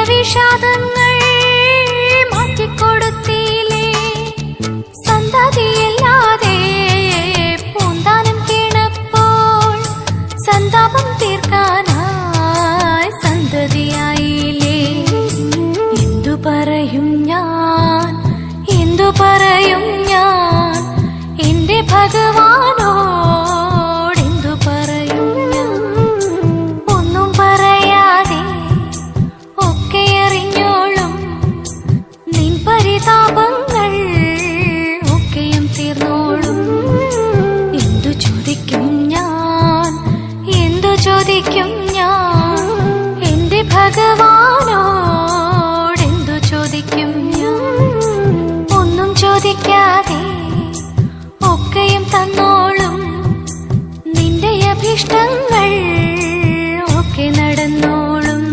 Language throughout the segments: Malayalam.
വിഷാദങ്ങൾ മാറ്റിക്കൊടുത്തില്ലേ സന്തതിയില്ലാതെ പൂന്താനം കേണപ്പോൾ സന്താപം തീർക്കാനായി സന്തതിയായില്ലേ എന്തു പറയും ഞാൻ എന്റെ ഭഗവാനോടെന്തു പറയും ഞാൻ ഒന്നും പറയാതെ ഒക്കെ അറിഞ്ഞോളും നിൻ പരിതാപങ്ങൾ ഒക്കെയും തീർന്നോളും എന്തു ചോദിക്കും ഞാൻ എന്റെ ഭഗവാനോടെന്തു ചോദിക്കും ഞാൻ ഒന്നും ചോദിക്കാതെ ഒക്കെയും തന്നോളും നിന്റെ അഭീഷ്ടങ്ങൾ ഒക്കെ നടന്നോളും.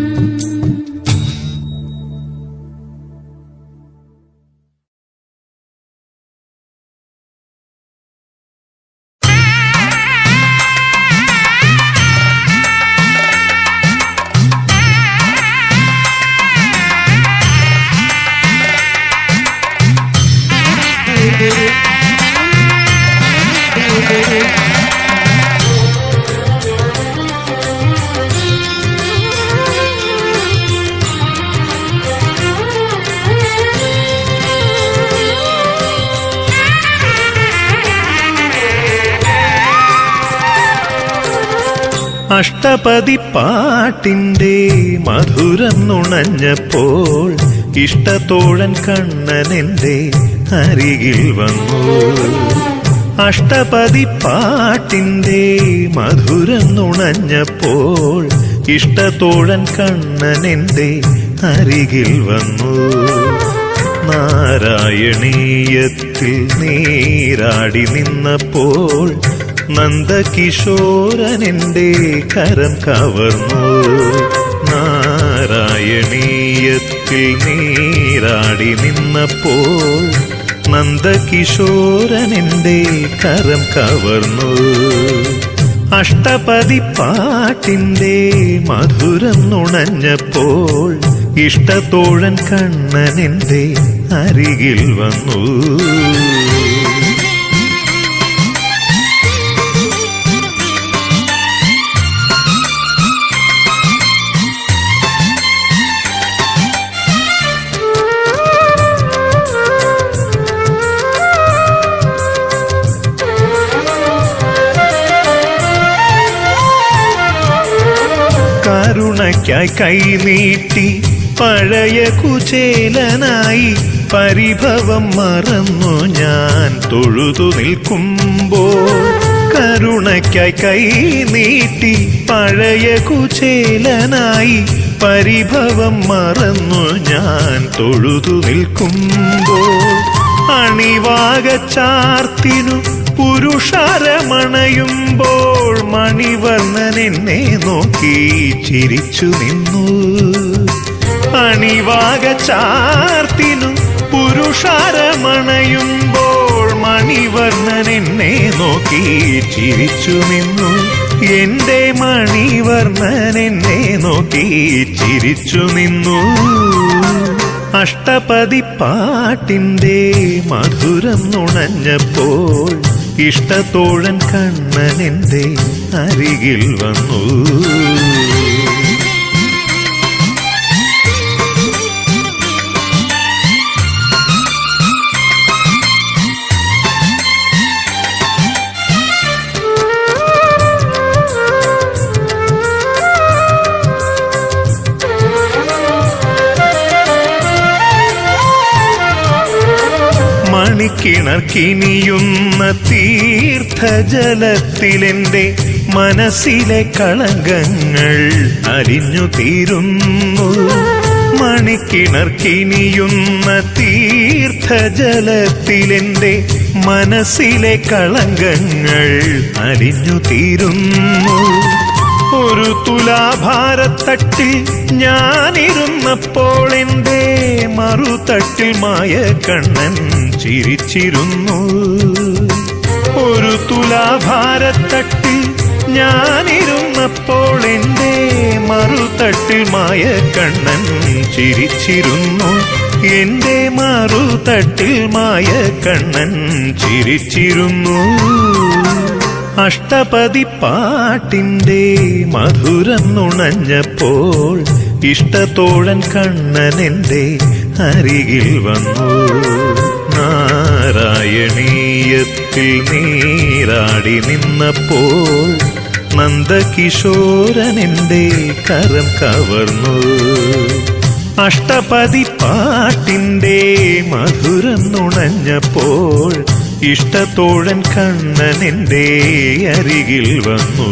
അഷ്ടപതിപ്പാട്ടിന്റെ മധുരം നുണഞ്ഞപ്പോൾ ഇഷ്ടത്തോഴൻ കണ്ണനെന്റെ അരികിൽ വന്നു. അഷ്ടപതിപ്പാട്ടിന്റെ മധുരം നുണഞ്ഞപ്പോൾ ഇഷ്ടത്തോഴൻ കണ്ണനെന്റെ അരികിൽ വന്നു. നാരായണീയത്തിൽ നീരാടി നിന്നപ്പോൾ നന്ദകിശോരനെന്റെ കരം കവർന്നു. നാരായണീയത്തിൽ നീരാടി നിന്നപ്പോൾ നന്ദകിശോരനെന്റെ കരം കവർന്നു. അഷ്ടപതിപ്പാട്ടിന്റെ മധുരം നുണഞ്ഞപ്പോൾ ഇഷ്ടത്തോഴൻ കണ്ണനെന്റെ അരികിൽ വന്നു. കരുണയ്ക്കായി കൈനീട്ടി പഴയ കുചേലനായി പരിഭവം മറന്നു ഞാൻ തൊഴുതു നിൽക്കുമ്പോൾ. കരുണയ്ക്കായി കൈനീട്ടി പഴയ കുചേലനായി പരിഭവം മറന്നു ഞാൻ തൊഴുതു നിൽക്കുമ്പോൾ. അണിവാകച്ചാർത്തിനു പുരുഷാരമണയുമ്പോൾ മണിവർണ്ണൻ എന്നെ നോക്കി ചിരിച്ചു നിന്നു. അണിവാകച്ചാർത്തിനു പുരുഷാരമണയുമ്പോൾ മണിവർണ്ണൻ എന്നെ നോക്കി ചിരിച്ചു നിന്നു. എന്റെ മണിവർണ്ണൻ എന്നെ നോക്കി ചിരിച്ചു നിന്നു. അഷ്ടപതിപ്പാട്ടിന്റെ മധുരം നുണഞ്ഞപ്പോൾ ഇഷ്ടത്തോഴൻ കണ്ണനെന്റെ അരികിൽ വന്നു. മണിക്കിണർക്കിനിയുന്ന തീർത്ഥജലത്തിലെന്റെ മനസ്സിലെ കളങ്കങ്ങൾ അലിഞ്ഞു തീരുന്നു. മണിക്കിണർക്കിനിയുന്ന തീർത്ഥജലത്തിലെന്റെ മനസ്സിലെ കളങ്കങ്ങൾ അലിഞ്ഞു തീരുന്നു. ഒരു തുലാഭാരത്തട്ടിൽ ഞാനിരുന്നപ്പോൾ എന്റെ മറുതട്ടിൽ മായ കണ്ണൻ ചിരിച്ചിരുന്നു. ഒരു തുലാഭാരത്തട്ടിൽ ഞാനിരുന്നപ്പോൾ എൻ്റെ മറുതട്ടിൽ മായക്കണ്ണൻ ചിരിച്ചിരുന്നു. എൻ്റെ മറുതട്ടിൽ മായക്കണ്ണൻ ചിരിച്ചിരുന്നു. അഷ്ടപതി പാട്ടിൻ്റെ മധുരം നുണഞ്ഞപ്പോൾ ഇഷ്ടത്തോഴൻ കണ്ണനെൻ്റെ അരികിൽ വന്നു. നാരായണീയത്തിൽ നീരാടി നിന്നപ്പോൾ നന്ദകിശോരനെൻ്റെ കരം കവർന്നു. അഷ്ടപതി പാട്ടിൻ്റെ മധുരം നുണഞ്ഞപ്പോൾ ഇഷ്ടത്തോഴൻ കണ്ണനെൻ്റെ അരികിൽ വന്നു.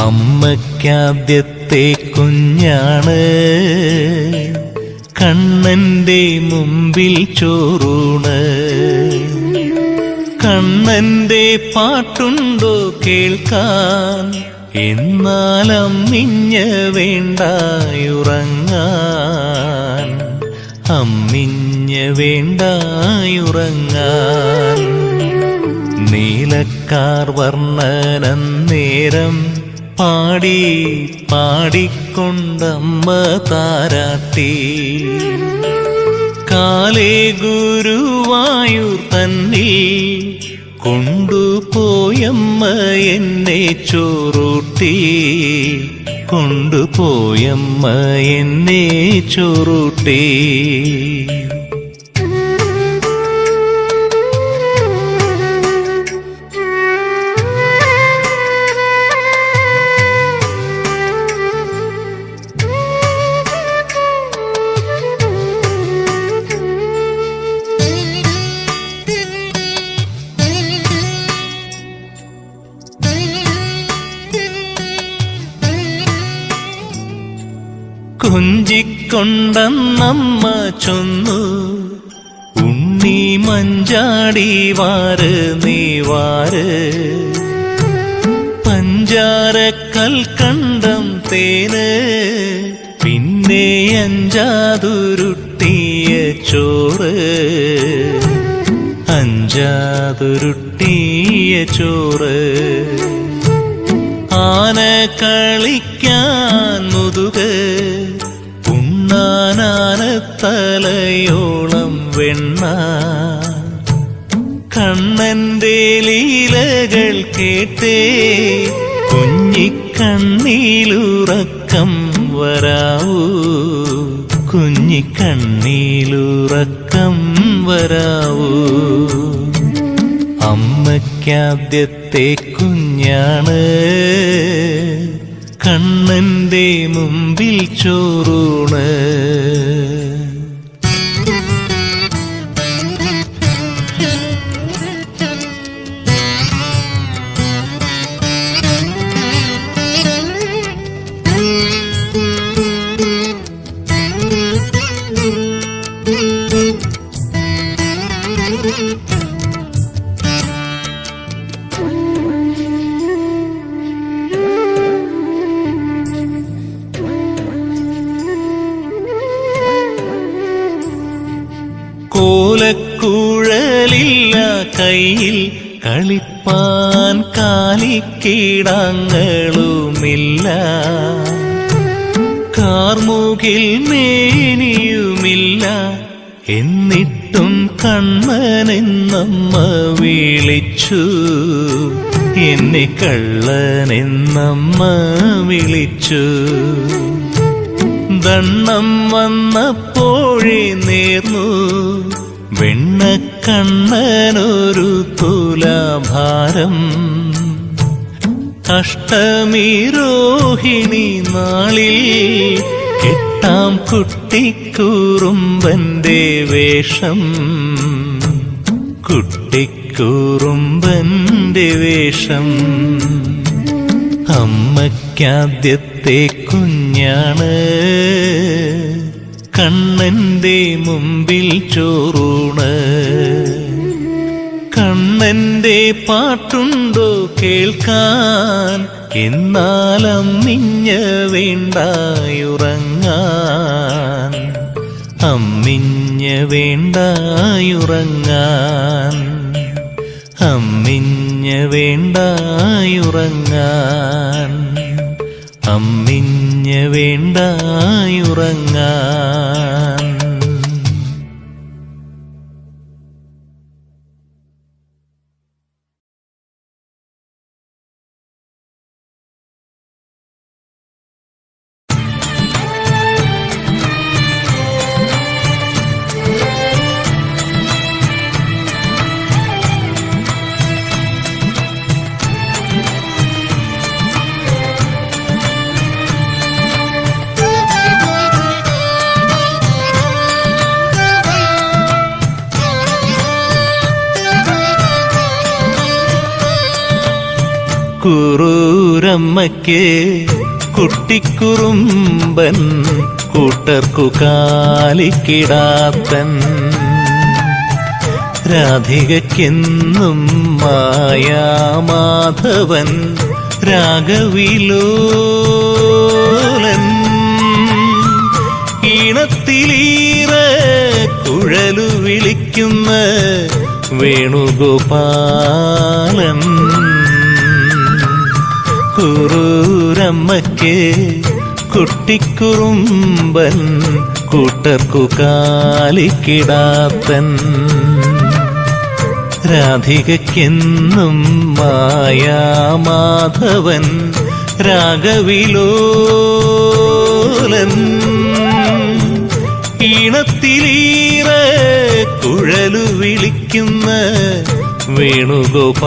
അമ്മയ്ക്കാദ്യത്തെ കുഞ്ഞാണ്, കണ്ണന്റെ മുമ്പിൽ ചോറൂണ്. കണ്ണന്റെ പാട്ടുണ്ടോ കേൾക്കാൻ, എന്നാൽ അമ്മിഞ്ഞ വേണ്ടായുറങ്ങാൻ, അമ്മിഞ്ഞ വേണ്ടായുറങ്ങാൻ. നീലക്കാർ വർണ്ണനന്നേരം പാടി പാടിക്കൊണ്ടമ്മ താരാട്ടി. കാലേ ഗുരുവായൂർ തന്നിൽ കൊണ്ടുപോയമ്മ എന്നെ ചോറൂട്ടി, കൊണ്ടുപോയമ്മ എന്നെ ചോറൂട്ടി. കൊഞ്ചിക്കൊണ്ടമ്മ ചൊന്നു, ഉണ്ണി മഞ്ചാടി വാര് നീ വാര്. പഞ്ചാര കൽക്കണ്ടം തേന്, പിന്നെ അഞ്ചാതുരുട്ടിയ ചോറ്, അഞ്ചാതുരുട്ടിയ ചോറ്. ആന കളിക്കാൻ മുതുക്, ഉണ്ണാനാനത്തലയോളം വെണ്ണ. കണ്ണന്റെ ലീലകൾ കേട്ടേ കുഞ്ഞിക്കണ്ണീലുറക്കം വരാവൂ, കുഞ്ഞിക്കണ്ണീലുറക്കം വരാവൂ. അമ്മയ്ക്കാദ്യത്തെ കുഞ്ഞാണ്, കണ്ണന്റെ മുമ്പിൽ ചോറൂണ്. കോലക്കുഴലില്ല കയ്യിൽ, കളിപ്പാൻ കാലിക്കീടാങ്ങളുമില്ല. കാർമുകിൽ മേനിയുമില്ല, എന്നിട്ടും കണ്ണനെന്നമ്മ വിളിച്ചു, എന്നെ കള്ളനെന്നമ്മ വിളിച്ചു. ദണ്ണം വന്നപ്പോഴേ നേർന്നു, വെണ്ണക്കണ്ണനൊരു തുലാഭാരം. അഷ്ടമി രോഹിണി നാളിൽ എട്ടാം കുട്ടിക്കൂറുമ്പന്റെ വേഷം, കുട്ടിക്കൂറുമ്പന്റെ വേഷം. അമ്മയ്ക്കാദ്യത്തെ കുഞ്ഞാണ്, കണ്ണന്റെ മുമ്പിൽ ചോറൂണ്. കണ്ണന്റെ പാട്ടുണ്ടോ കേൾക്കാൻ, എന്നാലമ്മിഞ്ഞ വേണ്ടായുറങ്ങാൻ, അമ്മിഞ്ഞ വേണ്ടായുറങ്ങാൻ, അമ്മിഞ്ഞ വേണ്ടായുറങ്ങാൻ, അമ്മിഞ്ഞ വേണ്ടായുറങ്ങാൻ. കുറൂരമ്മയ്ക്ക് കുട്ടിക്കുറുമ്പൻ, കൂട്ടർക്കു കാലിക്കിടാത്തൻ. രാധികയ്ക്കെന്നും മായാമാധവൻ, രാഗവിലോലൻ. ഈണത്തിലീറെ കുഴലു വിളിക്കുന്ന വേണുഗോപാലൻ. കുറൂരമ്മയ്ക്ക് കുട്ടിക്കുറുമ്പൻ, കൂട്ടർക്കു കാലിക്കിടാത്തൻ. രാധികയ്ക്കെന്നും മായാമാധവൻ, രാഗവിലോലൻ. ഈണത്തിലീറെ കുഴലു വിളിക്കുന്ന വേണുഗോപാലൻ.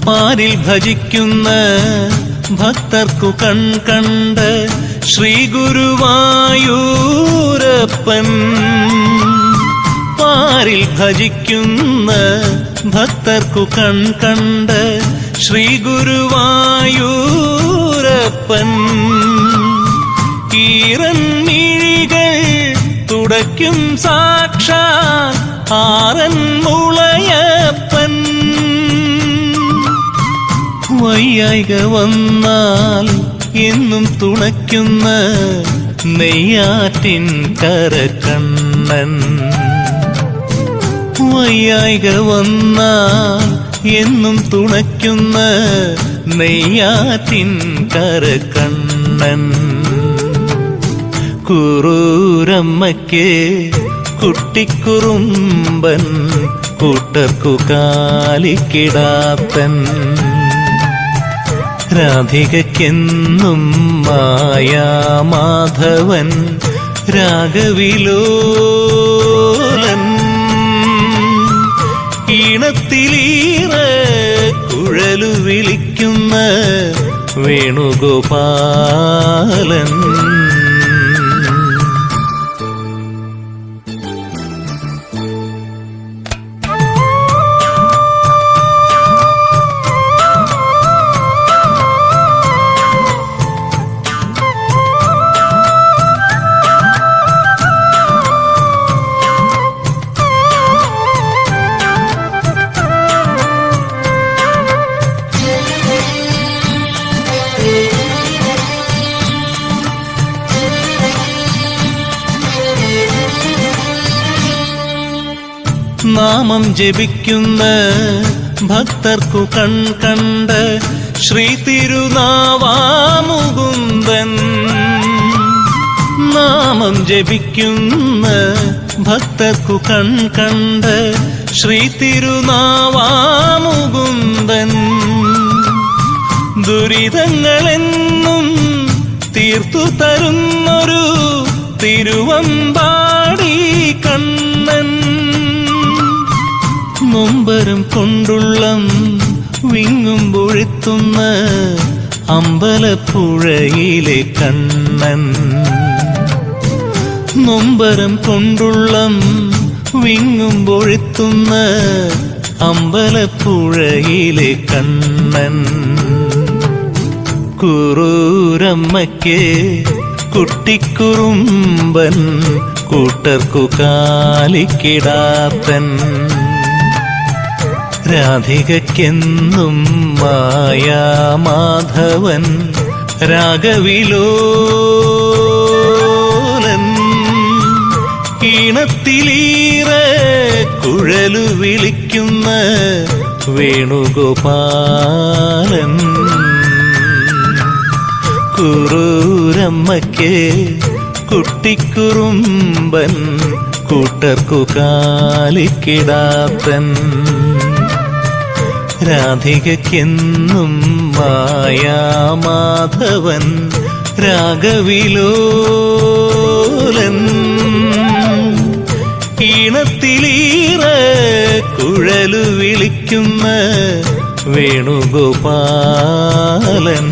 പാരിൽ ഭജിക്കുന്ന ഭക്തർക്കു കൺകണ്ട് ശ്രീ ഗുരുവായൂരപ്പൻ. പാരിൽ ഭജിക്കുന്ന ഭക്തർക്കു കൺകണ്ട് ശ്രീ ഗുരുവായൂരപ്പൻ. ഈറൻ മിഴികൾ തുടയ്ക്കും സാക്ഷാൽ ആറൻ മുളയപ്പൻ. വയ്യായിക വന്നാൽ എന്നും തുണയ്ക്കുന്ന നെയ്യാറ്റിൻ കരക്കണ്ണൻ. വയ്യായിക വന്നാൽ എന്നും തുണയ്ക്കുന്ന നെയ്യാറ്റിൻ കരക്കണ്ണൻ. കുറൂരമ്മയ്ക്ക് കുട്ടിക്കുറുമ്പൻ, കൂട്ടർക്കു കാലിക്കിടാത്തൻ. രാധികയ്ക്കെന്നും മായാമാധവൻ, രാഗവിലോലൻ. ഈണത്തിലീറെ കുഴലു വിളിക്കുന്ന വേണുഗോപാലൻ. നാമം ജപിക്കുന്ന ഭക്തർക്കു കണ്ട ശ്രീ തിരുനാവാമുകുന്ദൻ. നാമം ജപിക്കുന്ന ഭക്തർക്കു കണ്ട ശ്രീ തിരുനാവാമുകുന്ദൻ. ദുരിതങ്ങളെന്നും തീർത്തു തരുന്നൊരു തിരുവമ്പാടി കണ്ണൻ. നൊമ്പരം കൊണ്ടുള്ളം വിങ്ങുമ്പൊഴുത്തുന്ന അമ്പലപ്പുഴയിലെ കണ്ണൻ. നൊമ്പരം കൊണ്ടുള്ളം വിങ്ങുമ്പൊഴുത്തുന്ന അമ്പലപ്പുഴയിലെ കണ്ണൻ. കുറൂരമ്മയ്ക്ക് കുട്ടിക്കുറുമ്പൻ, കൂട്ടർക്കു കാലിക്കിടാത്തൻ. രാധികയ്ക്കെന്നും മായാമാധവൻ, രാഗവിലോലൻ. ഈണത്തിലീറെ കുഴലു വിളിക്കുന്ന വേണുഗോപാലൻ. കുറൂരമ്മയ്ക്ക് കുട്ടിക്കുറുമ്പൻ, കൂട്ടർക്കു കാലിക്കിടാത്തൻ. രാധികയ്ക്കെന്നും മായാമാധവൻ, രാഗവിലോലൻ. ഈണത്തിലീറെ കുഴലു വിളിക്കുന്ന വേണുഗോപാലൻ.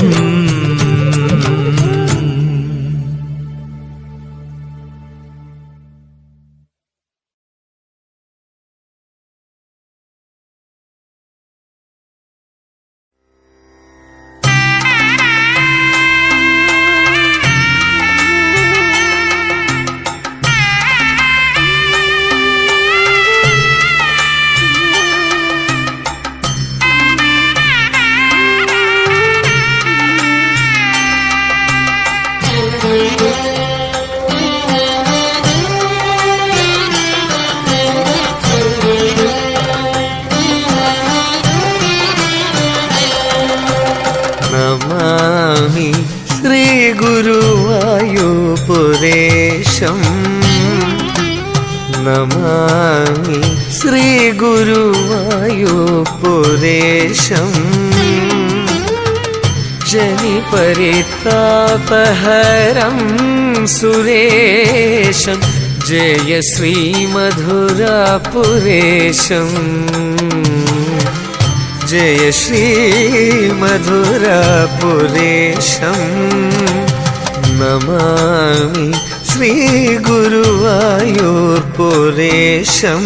നമാമി ശ്രീ ഗുരുവായൂരേശം. നമാമി ശ്രീ ഗുരുവായൂരേശം. ജനിപരിതാപഹരം സുരേശം. ജയ ശ്രീ മധുരാപുരേശം. ജയ ശ്രീ മധുരാപുരേശം. നമാമി ശ്രീ ഗുരുവായൂരേശം.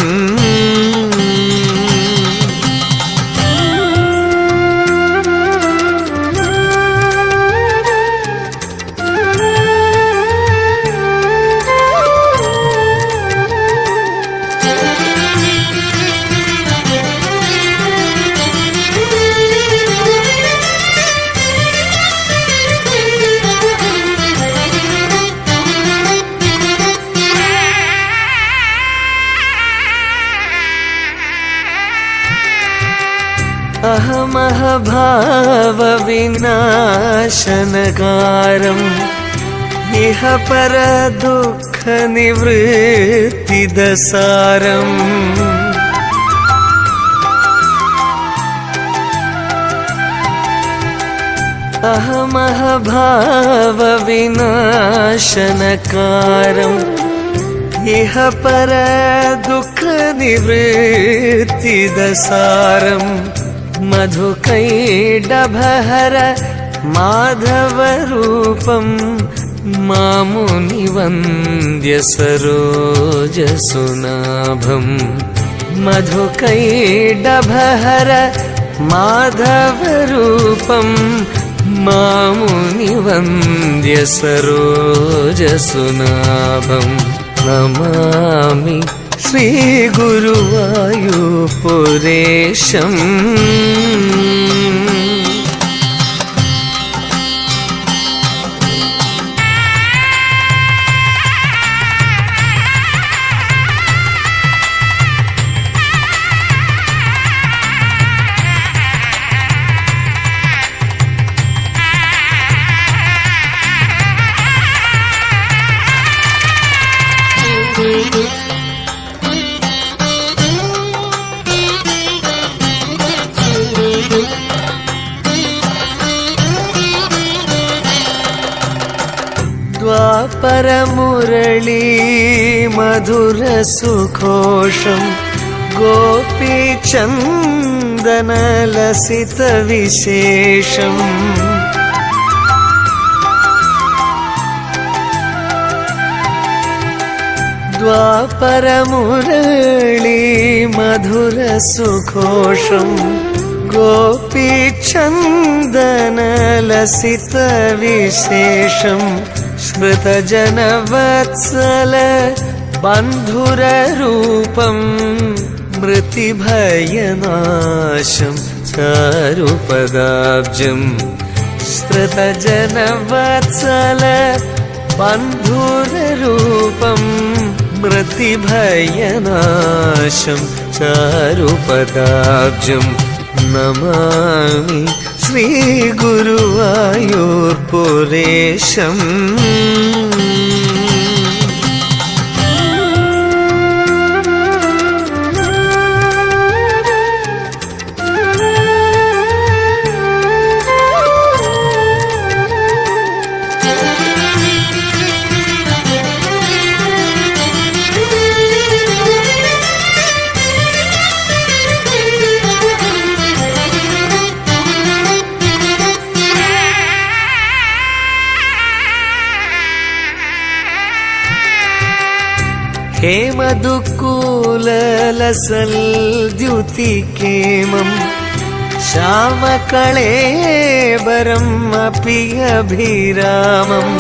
അഹമഹഭാവവിനാശനകാരം ഇഹ പരദുഃഖനിവൃത്തിദസാരം. അഹമഹഭാവവിനാശനകാരം ഇഹ പരദുഃഖനിവൃത്തിദസാരം. മധുകൈഡഭഹര മാധവരൂപം മാമുനിവന്ദ്യ സരോജസുനാഭം. മധുകൈഡഭഹര മാധവരൂപം മാമുനിവന്ദ്യ സരോജസുനാഭം. നമാമി ശ്രീ ഗുരുവായൂരേശം. ദ്വാപരമുരളീ മധുരസുഘോഷം ഗോപീചന്ദനലസിതവിശേഷം ദ്വാപരമുരളീ മധുരസുഘോഷം ഗോപീചന്ദനലസിതവിശേഷം ശ്രുതജനവത്സല ബന്ധുരരൂപം മൃതിഭയനാശം ചാരുപദാബ്ജം ശ്രുതജനവത്സല ബന്ധുരരൂപം മൃതിഭയനാശം ചാരുപദാബ്ജം നമാമി ശ്രീഗുരുവായൂർപുരേശം हेमदुकूललसल्द्युतिकेमं श्यामकळेबरम् अपि अभिरामम्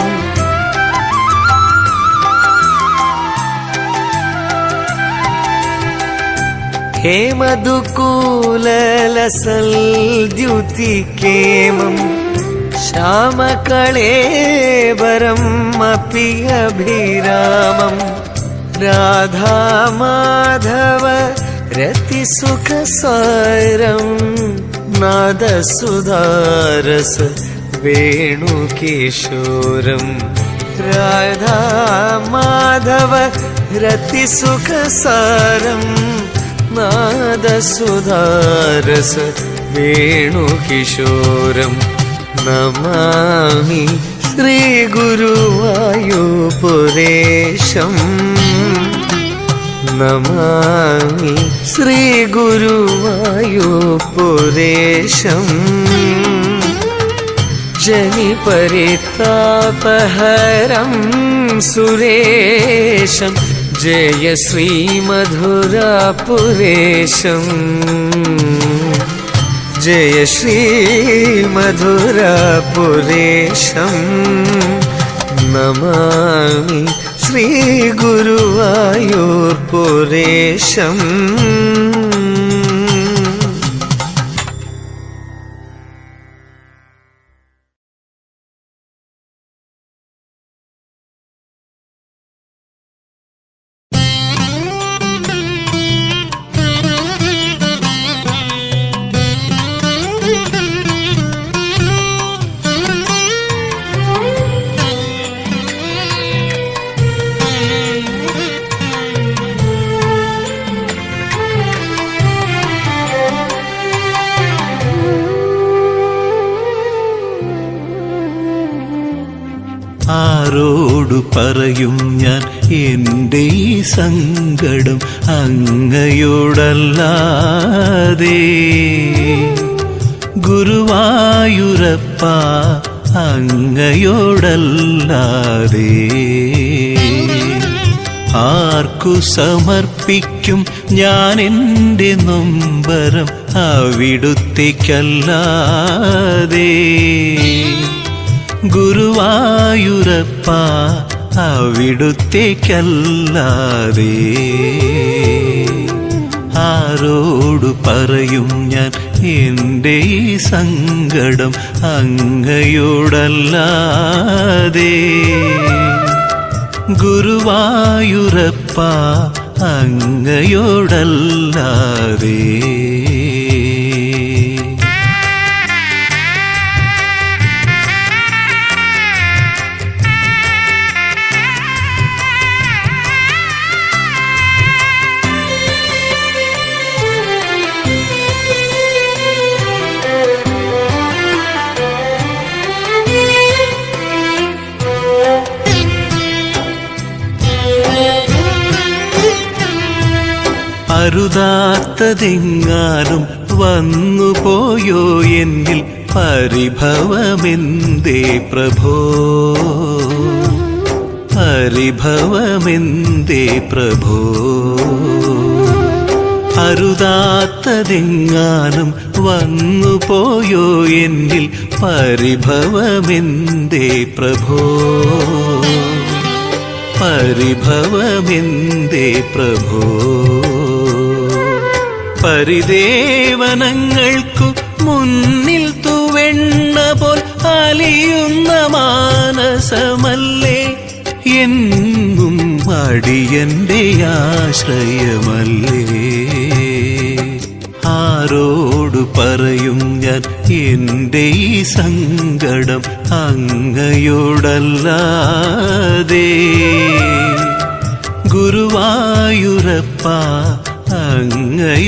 हेमदुकूललसल्द्युतिकेमं श्यामकळेबरम् अपि अभिरामम् राधा माधव रतिसुखसारं नादसुधारस वेणुकिशोरं राधा माधव रतिसुखसारं नादसुधारस वेणुकिशोरं नमामि श्रीगुरुवायूरपुरेशम् नमामि श्रीगुरुवायूरपुरेशम् जनिपरितापहरं सुरेशं जय श्रीमधुरापुरेशम् जय श्रीमधुरापुरेशम् नमामि श्रीगुरुवायूरपुरेशम् ആരോടു പറയും ഞാൻ എൻ്റെ ഈ സങ്കടം അങ്ങയോടല്ലാതെ ഗുരുവായൂരപ്പ അങ്ങയോടല്ലാതെ ആർക്കു സമർപ്പിക്കും ഞാൻ എൻ്റെ നൊമ്പരം അവിടുത്തേക്കല്ലാതെ ഗുരുവായൂരപ്പ അവിടുത്തേക്കല്ലാതെ ആരോടു പറയും ഞാൻ എൻ്റെ ഈ സങ്കടം അങ്ങയോടല്ലാതെ ഗുരുവായൂരപ്പ അങ്ങയോടല്ലാതെ അരുതാത്തതെങ്ങാനും വന്നുപോയോ എന്നിൽ പരിഭവമെന്തേ പ്രഭോ, പരിഭവമെന്തേ പ്രഭോ. അരുതാത്തതെങ്ങാനും വന്നുപോയോ എന്നിൽ പരിഭവമെന്തേ പ്രഭോ, പരിഭവമെന്തേ പ്രഭോ. പരിദേവനങ്ങൾക്കു മുന്നിൽ തൂവെണ്ണ പോൽ അലിയുന്ന മാനസമല്ലേ എന്നും അടിയന്റെ ആശ്രയമല്ലേ. ആരോടു പറയും ഞാൻ എന്റെ ഈ സങ്കടം അങ്ങയോടല്ലാതെ. ഗുരുവായൂരപ്പ അങ്ങയോടല്ലാതെ.